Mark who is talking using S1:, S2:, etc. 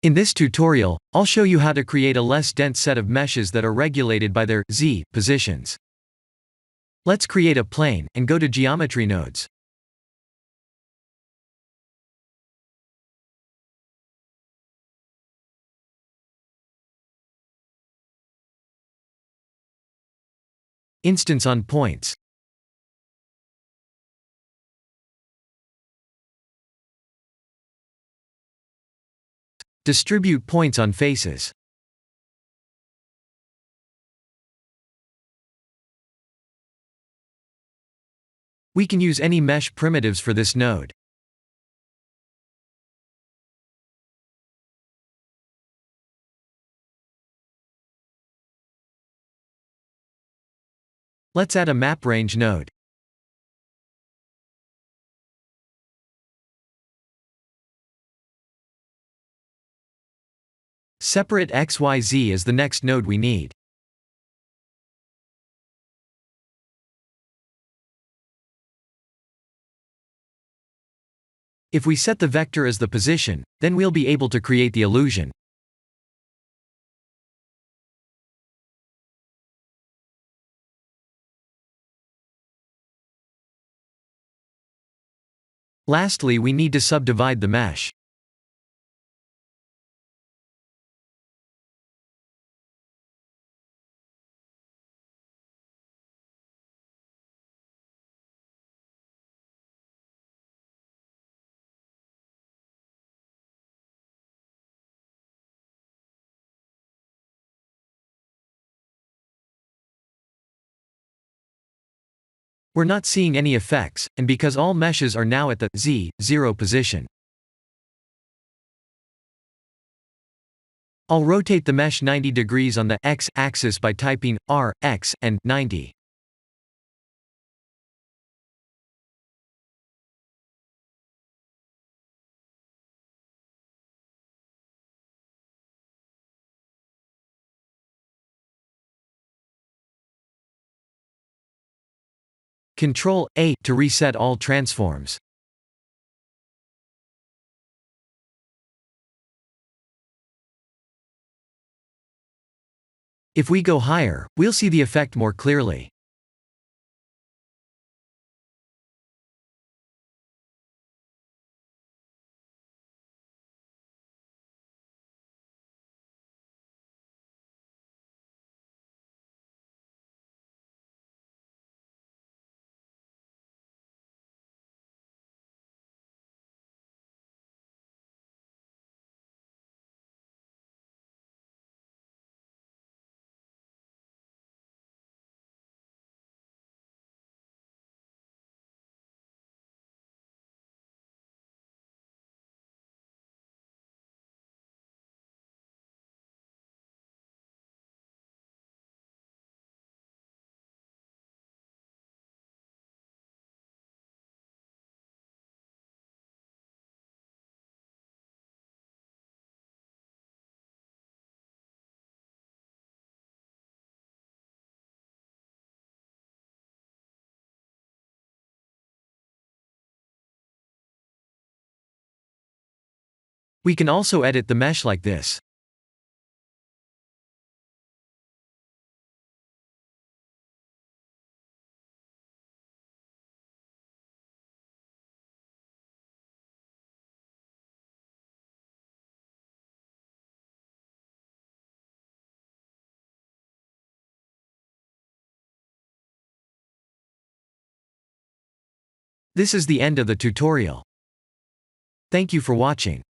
S1: In this tutorial, I'll show you how to create a less dense set of meshes that are regulated by their Z positions. Let's create a plane, and go to Geometry nodes. Instance on points. Distribute points on faces. We can use any mesh primitives for this node. Let's add a map range node. Separate XYZ is the next node we need. If we set the vector as the position, then we'll be able to create the illusion. Lastly, we need to subdivide the mesh. We're not seeing any effects, and because all meshes are now at the Z0 position. I'll rotate the mesh 90 degrees on the X-axis by typing R, X, and 90. Ctrl-A to reset all transforms. If we go higher, we'll see the effect more clearly. We can also edit the mesh like this. This is the end of the tutorial. Thank you for watching.